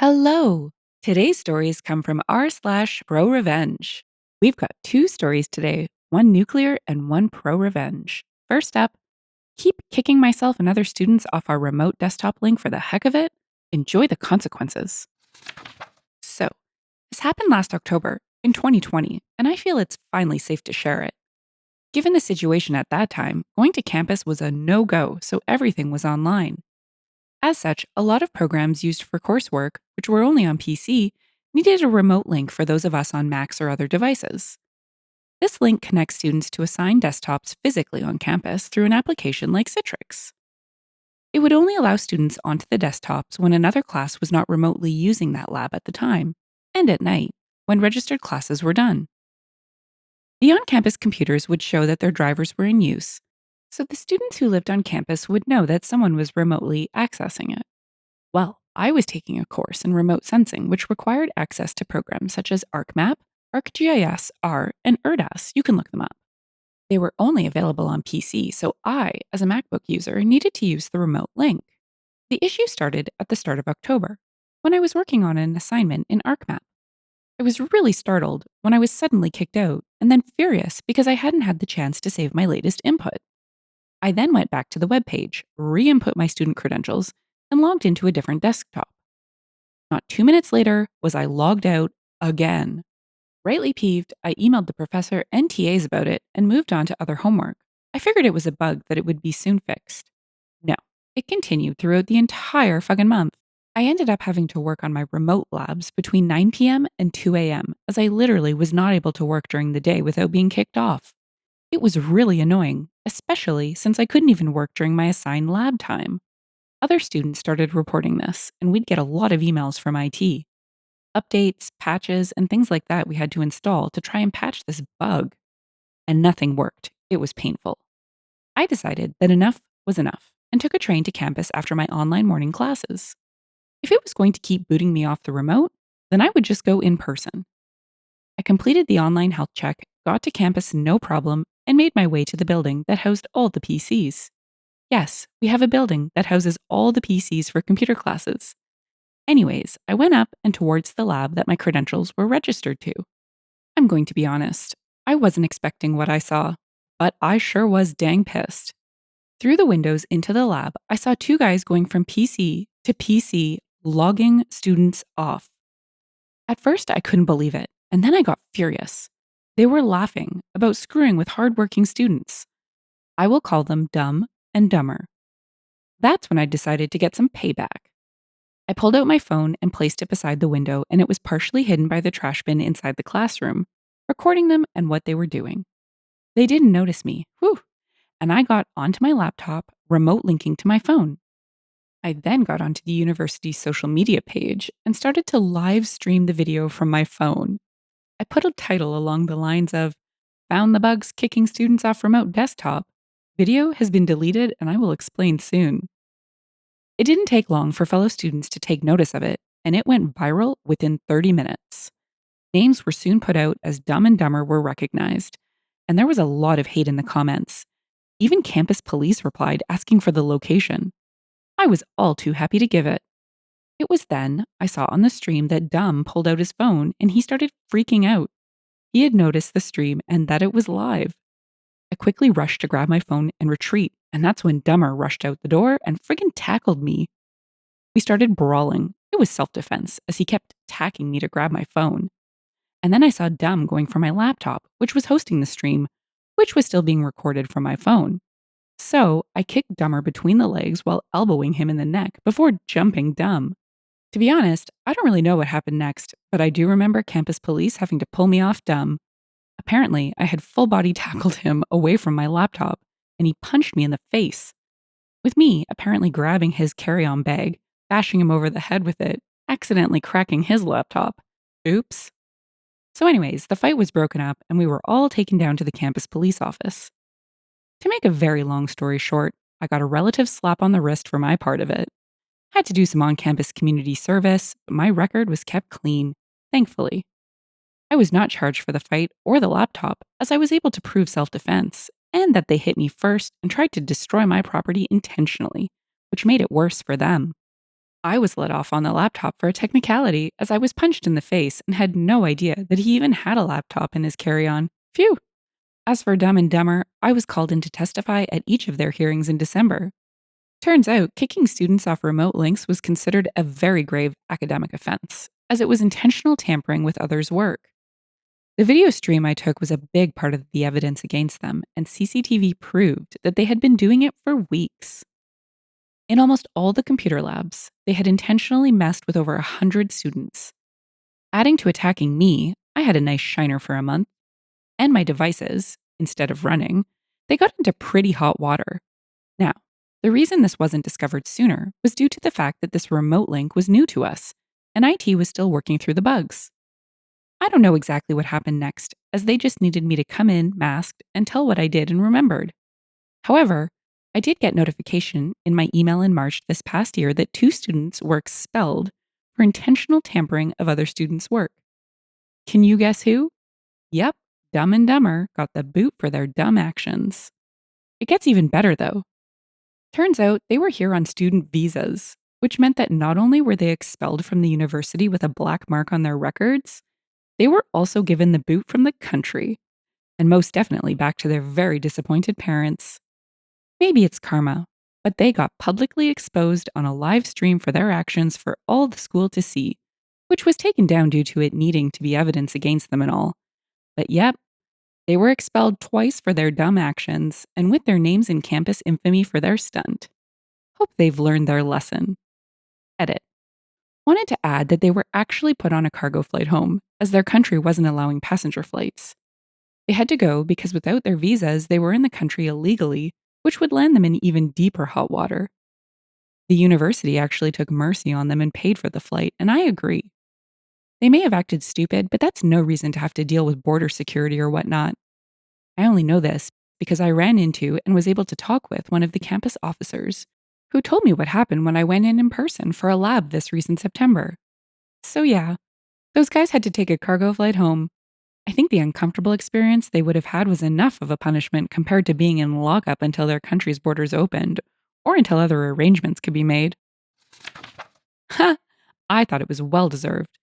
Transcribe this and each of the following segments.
Hello. Today's stories come from r/ProRevenge. We've got two stories today, one nuclear and one pro-revenge. First up, keep kicking myself and other students off our remote desktop link for the heck of it. Enjoy the consequences. So, this happened last October in 2020, and I feel it's finally safe to share it. Given the situation at that time, going to campus was a no go, so everything was online. As such, a lot of programs used for coursework, which were only on PC, needed a remote link for those of us on Macs or other devices. This link connects students to assigned desktops physically on campus through an application like Citrix. It would only allow students onto the desktops when another class was not remotely using that lab at the time, and at night, when registered classes were done. The on campus computers would show that their drivers were in use, so the students who lived on campus would know that someone was remotely accessing it. Well, I was taking a course in remote sensing, which required access to programs such as ArcMap, ArcGIS, R, and ERDAS. You can look them up. They were only available on PC, so I, as a MacBook user, needed to use the remote link. The issue started at the start of October, when I was working on an assignment in ArcMap. I was really startled when I was suddenly kicked out, and then furious because I hadn't had the chance to save my latest input. I then went back to the web page, re input my student credentials, and logged into a different desktop. Not 2 minutes later was I logged out again. Rightly peeved, I emailed the professor and TAs about it and moved on to other homework. I figured it was a bug that it would be soon fixed. No, it continued throughout the entire fucking month. I ended up having to work on my remote labs between 9 p.m. and 2 a.m., as I literally was not able to work during the day without being kicked off. It was really annoying, especially since I couldn't even work during my assigned lab time. Other students started reporting this, and we'd get a lot of emails from IT. Updates, patches, and things like that we had to install to try and patch this bug. And nothing worked. It was painful. I decided that enough was enough and took a train to campus after my online morning classes. If it was going to keep booting me off the remote, then I would just go in person. I completed the online health check, got to campus no problem, and made my way to the building that housed all the PCs. Yes, we have a building that houses all the PCs for computer classes. Anyways, I went up and towards the lab that my credentials were registered to. I'm going to be honest, I wasn't expecting what I saw, but I sure was dang pissed. Through the windows into the lab, I saw two guys going from PC to PC, logging students off. At first, I couldn't believe it, and then I got furious. They were laughing about screwing with hardworking students. I will call them dumb and dumber. That's when I decided to get some payback. I pulled out my phone and placed it beside the window, and it was partially hidden by the trash bin inside the classroom, recording them and what they were doing. They didn't notice me, whew, and I got onto my laptop, remote linking to my phone. I then got onto the university's social media page and started to live stream the video from my phone. I put a title along the lines of, "Found the bugs kicking students off remote desktop. Video has been deleted and I will explain soon." It didn't take long for fellow students to take notice of it, and it went viral within 30 minutes. Names were soon put out as Dumb and Dumber were recognized, and there was a lot of hate in the comments. Even campus police replied asking for the location. I was all too happy to give it. It was then I saw on the stream that Dumb pulled out his phone and he started freaking out. He had noticed the stream and that it was live. I quickly rushed to grab my phone and retreat, and that's when Dumber rushed out the door and friggin' tackled me. We started brawling. It was self defense, as he kept attacking me to grab my phone. And then I saw Dumb going for my laptop, which was hosting the stream, which was still being recorded from my phone. So I kicked Dumber between the legs while elbowing him in the neck before jumping Dumb. To be honest, I don't really know what happened next, but I do remember campus police having to pull me off Dumb. Apparently, I had full body tackled him away from my laptop, and he punched me in the face. With me apparently grabbing his carry on bag, bashing him over the head with it, accidentally cracking his laptop. Oops. So, anyways, the fight was broken up and we were all taken down to the campus police office. To make a very long story short, I got a relative slap on the wrist for my part of it. Had to do some on campus community service, but my record was kept clean, thankfully. I was not charged for the fight or the laptop, as I was able to prove self defense, and that they hit me first and tried to destroy my property intentionally, which made it worse for them. I was let off on the laptop for a technicality as I was punched in the face and had no idea that he even had a laptop in his carry on. Phew! As for Dumb and Dumber, I was called in to testify at each of their hearings in December. Turns out, kicking students off remote links was considered a very grave academic offense, as it was intentional tampering with others' work. The video stream I took was a big part of the evidence against them, and CCTV proved that they had been doing it for weeks. In almost all the computer labs, they had intentionally messed with over 100 students. Adding to attacking me, I had a nice shiner for a month, and my devices, instead of running, they got into pretty hot water. Now, the reason this wasn't discovered sooner was due to the fact that this remote link was new to us, and IT was still working through the bugs. I don't know exactly what happened next, as they just needed me to come in masked and tell what I did and remembered. However, I did get notification in my email in March this past year that 2 students were expelled for intentional tampering of other students' work. Can you guess who? Yep, Dumb and Dumber got the boot for their dumb actions. It gets even better though. Turns out they were here on student visas, which meant that not only were they expelled from the university with a black mark on their records, they were also given the boot from the country, and most definitely back to their very disappointed parents. Maybe it's karma, but they got publicly exposed on a live stream for their actions for all the school to see, which was taken down due to it needing to be evidence against them and all. But yep, they were expelled twice for their dumb actions and with their names in campus infamy for their stunt. Hope they've learned their lesson. Edit. Wanted to add that they were actually put on a cargo flight home, as their country wasn't allowing passenger flights. They had to go because without their visas, they were in the country illegally, which would land them in even deeper hot water. The university actually took mercy on them and paid for the flight, and I agree. They may have acted stupid, but that's no reason to have to deal with border security or whatnot. I only know this because I ran into and was able to talk with one of the campus officers who told me what happened when I went in person for a lab this recent September. So, yeah, those guys had to take a cargo flight home. I think the uncomfortable experience they would have had was enough of a punishment compared to being in lockup until their country's borders opened or until other arrangements could be made. Ha! I thought it was well deserved.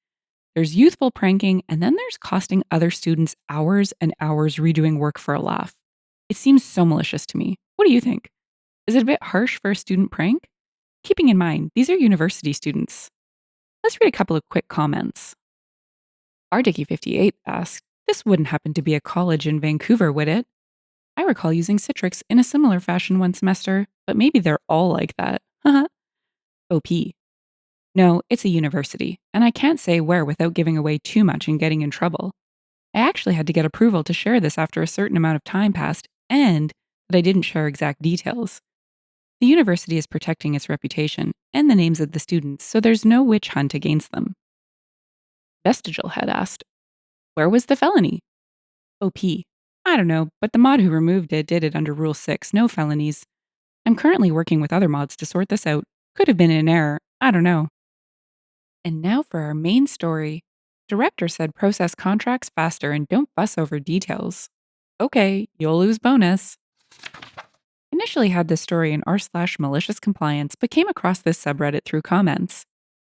There's youthful pranking, and then there's costing other students hours and hours redoing work for a laugh. It seems so malicious to me. What do you think? Is it a bit harsh for a student prank? Keeping in mind, these are university students. Let's read a couple of quick comments. RDickie58 asked, "This wouldn't happen to be a college in Vancouver, would it? I recall using Citrix in a similar fashion one semester, but maybe they're all like that." Haha. OP. "No, it's a university, and I can't say where without giving away too much and getting in trouble. I actually had to get approval to share this after a certain amount of time passed, and that I didn't share exact details. The university is protecting its reputation and the names of the students, so there's no witch hunt against them." Vestigial had asked, "Where was the felony?" OP. "I don't know, but the mod who removed it did it under Rule 6, no felonies. I'm currently working with other mods to sort this out. Could have been an error. I don't know." And now for our main story. Director said process contracts faster and don't fuss over details. Okay, you'll lose bonus. Initially had this story in r/malicious compliance, but came across this subreddit through comments.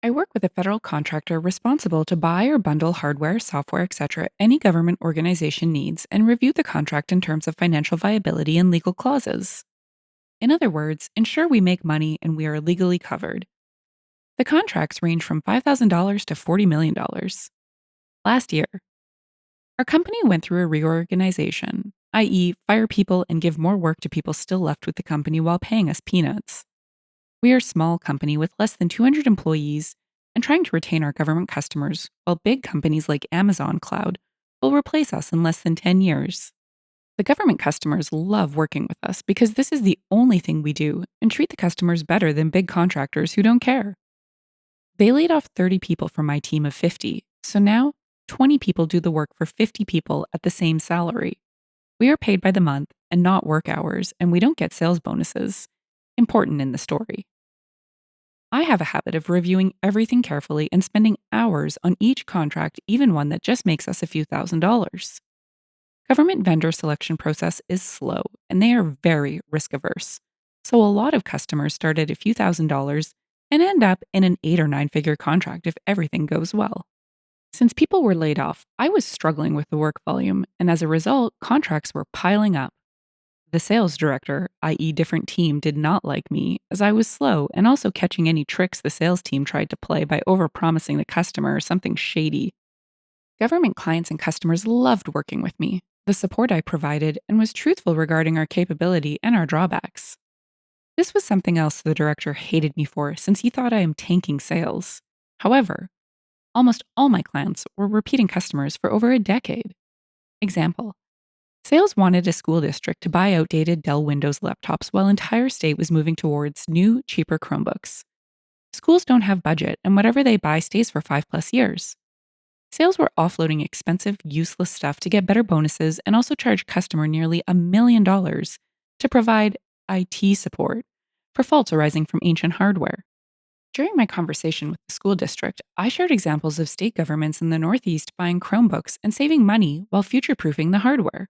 I work with a federal contractor responsible to buy or bundle hardware, software, etc. any government organization needs and review the contract in terms of financial viability and legal clauses. In other words, ensure we make money and we are legally covered. The contracts range from $5,000 to $40 million. Last year, our company went through a reorganization, i.e., fire people and give more work to people still left with the company while paying us peanuts. We are a small company with less than 200 employees and trying to retain our government customers, while big companies like Amazon Cloud will replace us in less than 10 years. The government customers love working with us because this is the only thing we do and treat the customers better than big contractors who don't care. They laid off 30 people from my team of 50, so now 20 people do the work for 50 people at the same salary. We are paid by the month and not work hours, and we don't get sales bonuses. Important in the story. I have a habit of reviewing everything carefully and spending hours on each contract, even one that just makes us a few $1,000s. Government vendor selection process is slow, and they are very risk averse. So a lot of customers start at a few $1,000s and end up in an 8 or 9 figure contract if everything goes well. Since people were laid off, I was struggling with the work volume, and as a result, contracts were piling up. The sales director, i.e., different team, did not like me as I was slow and also catching any tricks the sales team tried to play by overpromising the customer something shady. Government clients and customers loved working with me, the support I provided, and was truthful regarding our capability and our drawbacks. This was something else the director hated me for since he thought I am tanking sales. However, almost all my clients were repeating customers for over a decade. Example: sales wanted a school district to buy outdated Dell Windows laptops while entire state was moving towards new, cheaper Chromebooks. Schools don't have budget, and whatever they buy stays for 5+ years. Sales were offloading expensive, useless stuff to get better bonuses and also charge customer nearly $1 million to provide IT support for faults arising from ancient hardware. During my conversation with the school district, I shared examples of state governments in the Northeast buying Chromebooks and saving money while future proofing the hardware.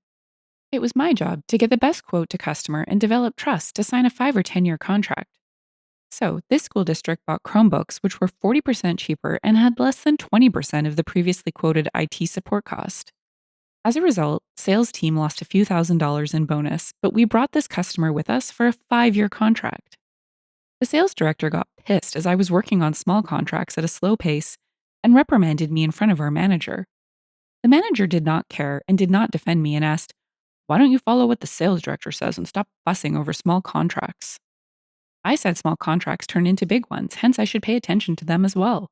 It was my job to get the best quote to customer and develop trust to sign a 5 or 10 year contract. So, this school district bought Chromebooks, which were 40% cheaper and had less than 20% of the previously quoted IT support cost. As a result, sales team lost a few $1,000s in bonus, but we brought this customer with us for a 5 year contract. The sales director got pissed as I was working on small contracts at a slow pace and reprimanded me in front of our manager. The manager did not care and did not defend me and asked, "Why don't you follow what the sales director says and stop fussing over small contracts?" I said small contracts turn into big ones, hence I should pay attention to them as well.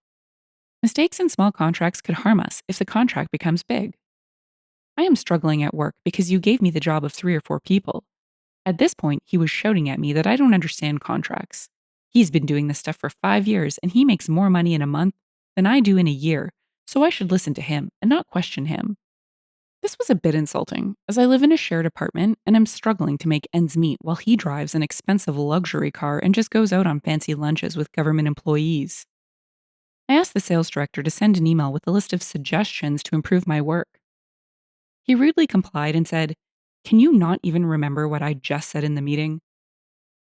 Mistakes in small contracts could harm us if the contract becomes big. I am struggling at work because you gave me the job of 3 or 4 people. At this point, he was shouting at me that I don't understand contracts. He's been doing this stuff for 5 years and he makes more money in a month than I do in a year, so I should listen to him and not question him. This was a bit insulting, as I live in a shared apartment and am struggling to make ends meet while he drives an expensive luxury car and just goes out on fancy lunches with government employees. I asked the sales director to send an email with a list of suggestions to improve my work. He rudely complied and said, "Can you not even remember what I just said in the meeting?"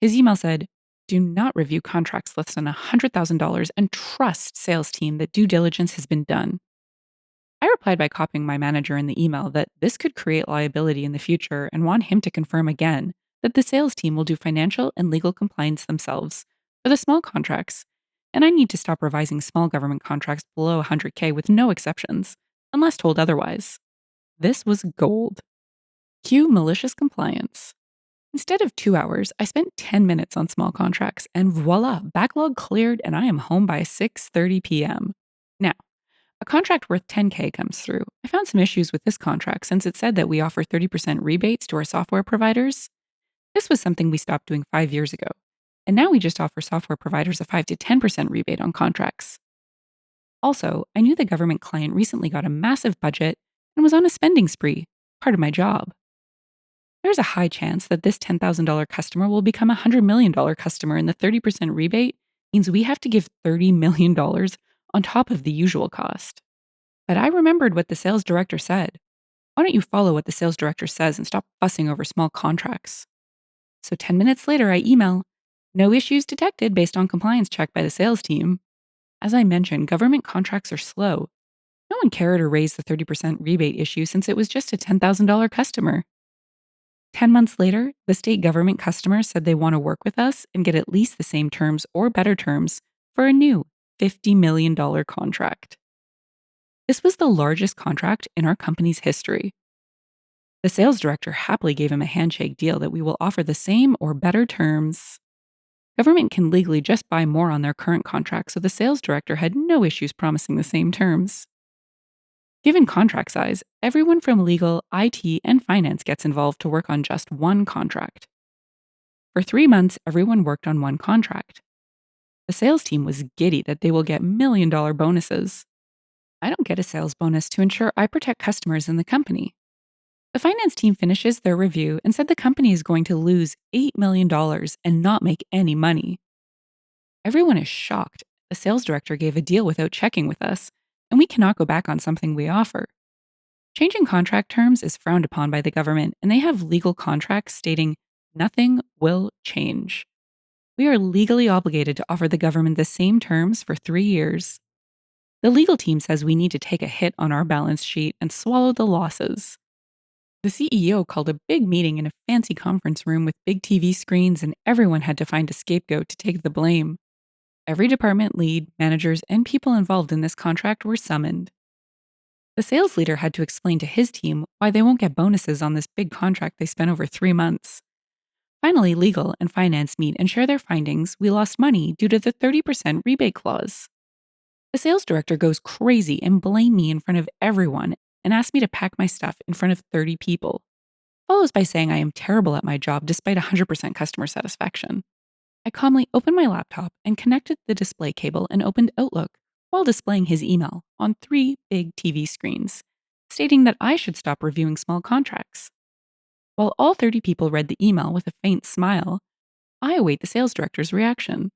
His email said, "Do not review contracts less than $100,000 and trust sales team that due diligence has been done." I replied by copying my manager in the email that this could create liability in the future and want him to confirm again that the sales team will do financial and legal compliance themselves for the small contracts, and I need to stop revising small government contracts below 100K with no exceptions, unless told otherwise. This was gold. Cue malicious compliance. Instead of 2 hours, I spent 10 minutes on small contracts, and voila, backlog cleared, and I am home by 6:30 p.m. Now, a contract worth 10K comes through. I found some issues with this contract since it said that we offer 30% rebates to our software providers. This was something we stopped doing 5 years ago. And now we just offer software providers a 5 to 10% rebate on contracts. Also, I knew the government client recently got a massive budget and was on a spending spree, part of my job. There's a high chance that this $10,000 customer will become a $100 million customer, and the 30% rebate means we have to give $30 million on top of the usual cost. But I remembered what the sales director said. Why don't you follow what the sales director says and stop fussing over small contracts? So 10 minutes later, I email, "No issues detected based on compliance check by the sales team." As I mentioned, government contracts are slow. No one cared or raised the 30% rebate issue since it was just a $10,000 customer. 10 months later, the state government customer said they want to work with us and get at least the same terms or better terms for a new $50 million contract. This was the largest contract in our company's history. The sales director happily gave him a handshake deal that we will offer the same or better terms. Government can legally just buy more on their current contract, so the sales director had no issues promising the same terms. Given contract size, everyone from legal, IT, and finance gets involved to work on just one contract. For 3 months, everyone worked on one contract. The sales team was giddy that they will get $1 million bonuses. I don't get a sales bonus to ensure I protect customers in the company. The finance team finishes their review and said the company is going to lose $8 million and not make any money. Everyone is shocked. The sales director gave a deal without checking with us, and we cannot go back on something we offer. Changing contract terms is frowned upon by the government, and they have legal contracts stating nothing will change. We are legally obligated to offer the government the same terms for 3 years. The legal team says we need to take a hit on our balance sheet and swallow the losses. The CEO called a big meeting in a fancy conference room with big TV screens, and everyone had to find a scapegoat to take the blame. Every department lead, managers, and people involved in this contract were summoned. The sales leader had to explain to his team why they won't get bonuses on this big contract they spent over 3 months. Finally, legal and finance meet and share their findings. We lost money due to the 30% rebate clause. The sales director goes crazy and blames me in front of everyone and asks me to pack my stuff in front of 30 people, follows by saying I am terrible at my job despite 100% customer satisfaction. I calmly opened my laptop and connected the display cable and opened Outlook while displaying his email on 3 big TV screens, stating that I should stop reviewing small contracts. While all 30 people read the email with a faint smile, I await the sales director's reaction.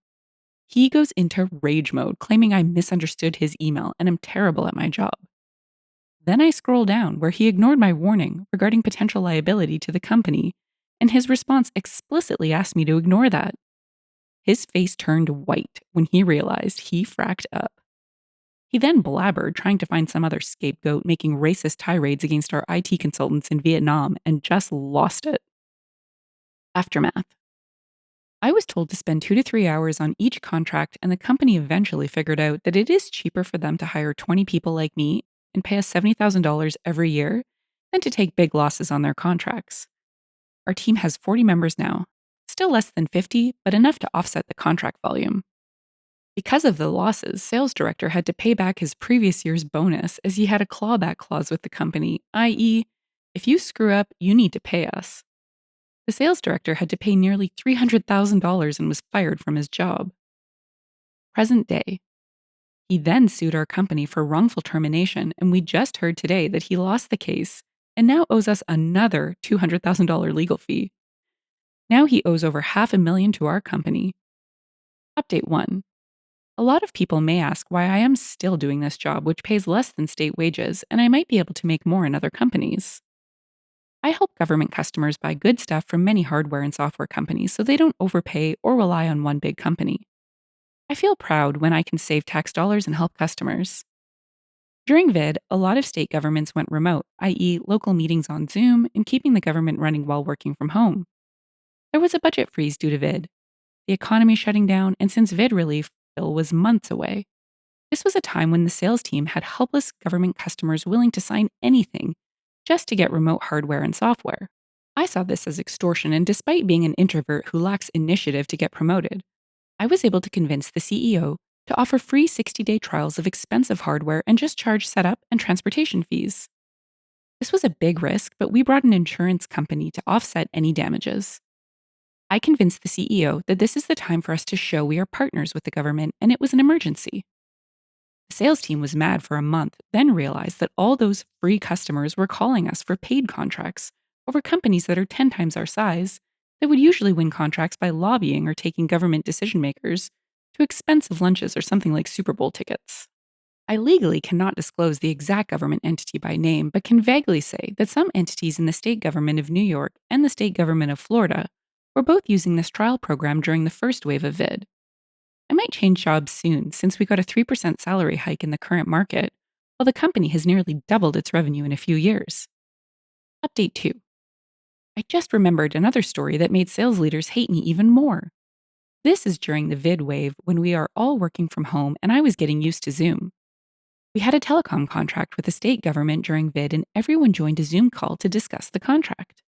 He goes into rage mode, claiming I misunderstood his email and am terrible at my job. Then I scroll down where he ignored my warning regarding potential liability to the company, and his response explicitly asked me to ignore that. His face turned white when he realized he fracked up. He then blabbered, trying to find some other scapegoat, making racist tirades against our IT consultants in Vietnam, and just lost it. Aftermath. I was told to spend 2 to 3 hours on each contract, and the company eventually figured out that it is cheaper for them to hire 20 people like me and pay us $70,000 every year than to take big losses on their contracts. Our team has 40 members now, still less than 50, but enough to offset the contract volume. Because of the losses, sales director had to pay back his previous year's bonus as he had a clawback clause with the company, i.e., if you screw up, you need to pay us. The sales director had to pay nearly $300,000 and was fired from his job. Present day. He then sued our company for wrongful termination, and we just heard today that he lost the case and now owes us another $200,000 legal fee. Now he owes over $500,000 to our company. Update 1. A lot of people may ask why I am still doing this job, which pays less than state wages, and I might be able to make more in other companies. I help government customers buy good stuff from many hardware and software companies so they don't overpay or rely on one big company. I feel proud when I can save tax dollars and help customers. During VID, a lot of state governments went remote, i.e., local meetings on Zoom and keeping the government running while working from home. There was a budget freeze due to VID, the economy shutting down, and since VID relief bill was months away. This was a time when the sales team had helpless government customers willing to sign anything just to get remote hardware and software. I saw this as extortion, and despite being an introvert who lacks initiative to get promoted, I was able to convince the CEO to offer free 60-day trials of expensive hardware and just charge setup and transportation fees. This was a big risk, but we brought an insurance company to offset any damages. I convinced the CEO that this is the time for us to show we are partners with the government, and it was an emergency. The sales team was mad for a month, then realized that all those free customers were calling us for paid contracts over companies that are 10 times our size that would usually win contracts by lobbying or taking government decision makers to expensive lunches or something like Super Bowl tickets. I legally cannot disclose the exact government entity by name, but can vaguely say that some entities in the state government of New York and the state government of Florida were both using this trial program during the first wave of VID. I might change jobs soon since we got a 3% salary hike in the current market, while the company has nearly doubled its revenue in a few years. Update 2. I just remembered another story that made sales leaders hate me even more. This is during the VID wave when we are all working from home and I was getting used to Zoom. We had a telecom contract with the state government during VID, and everyone joined a Zoom call to discuss the contract.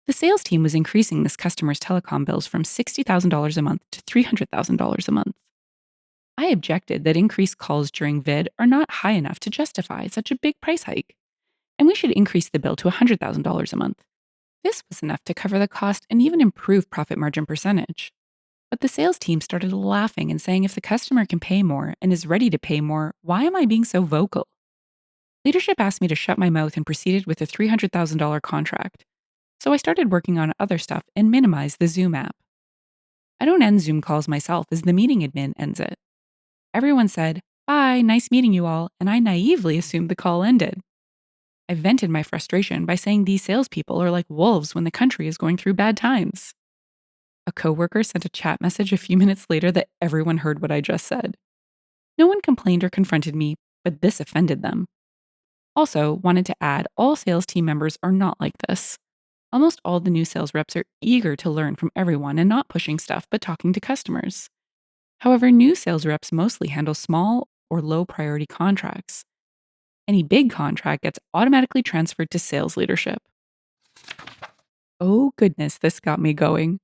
The sales team was increasing this customer's telecom bills from $60,000 a month to $300,000 a month. I objected that increased calls during VID are not high enough to justify such a big price hike, and we should increase the bill to $100,000 a month. This was enough to cover the cost and even improve profit margin percentage. But the sales team started laughing and saying if the customer can pay more and is ready to pay more, why am I being so vocal? Leadership asked me to shut my mouth and proceeded with a $300,000 contract. So I started working on other stuff and minimized the Zoom app. I don't end Zoom calls myself as the meeting admin ends it. Everyone said, "Bye, nice meeting you all," and I naively assumed the call ended. I vented my frustration by saying these salespeople are like wolves when the country is going through bad times. A coworker sent a chat message a few minutes later that everyone heard what I just said. No one complained or confronted me, but this offended them. Also, wanted to add all sales team members are not like this. Almost all the new sales reps are eager to learn from everyone and not pushing stuff but talking to customers. However, new sales reps mostly handle small or low priority contracts. Any big contract gets automatically transferred to sales leadership. Oh, goodness, this got me going.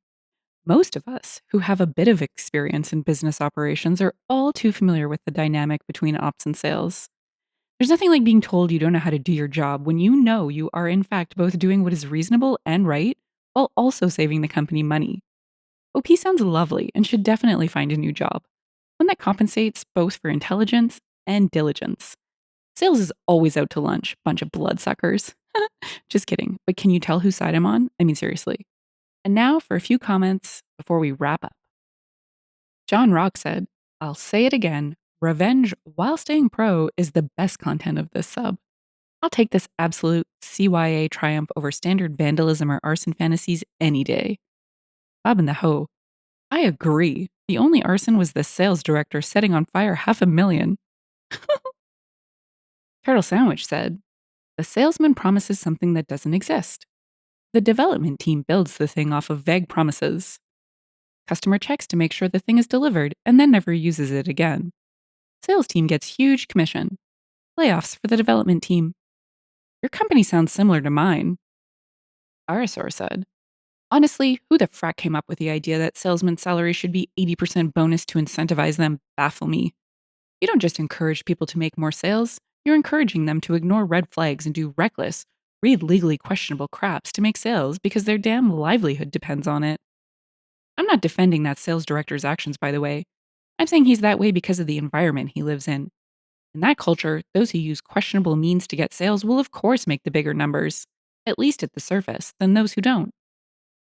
Most of us who have a bit of experience in business operations are all too familiar with the dynamic between ops and sales. There's nothing like being told you don't know how to do your job when you know you are, in fact, both doing what is reasonable and right while also saving the company money. OP sounds lovely and should definitely find a new job, one that compensates both for intelligence and diligence. Sales is always out to lunch, bunch of bloodsuckers. Just kidding, but can you tell whose side I'm on? I mean, seriously. And now for a few comments before we wrap up. John Rock said, I'll say it again, revenge while staying pro is the best content of this sub. I'll take this absolute CYA triumph over standard vandalism or arson fantasies any day. Bob and the Hoe, I agree. The only arson was the sales director setting on fire 500,000. Turtle Sandwich said, the salesman promises something that doesn't exist. The development team builds the thing off of vague promises. Customer checks to make sure the thing is delivered and then never uses it again. Sales team gets huge commission. Layoffs for the development team. Your company sounds similar to mine. Arasaur said, honestly, who the frack came up with the idea that salesmen's salary should be 80% bonus to incentivize them baffle me. You don't just encourage people to make more sales, you're encouraging them to ignore red flags and do reckless, read legally questionable craps to make sales because their damn livelihood depends on it. I'm not defending that sales director's actions, by the way. I'm saying he's that way because of the environment he lives in. In that culture, those who use questionable means to get sales will, of course, make the bigger numbers, at least at the surface, than those who don't.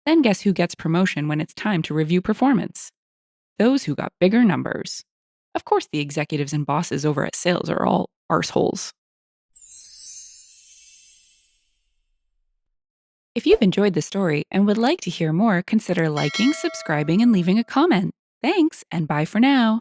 Then guess who gets promotion when it's time to review performance? Those who got bigger numbers. Of course, the executives and bosses over at sales are all arseholes. If you've enjoyed the story and would like to hear more, consider liking, subscribing, and leaving a comment. Thanks, and bye for now.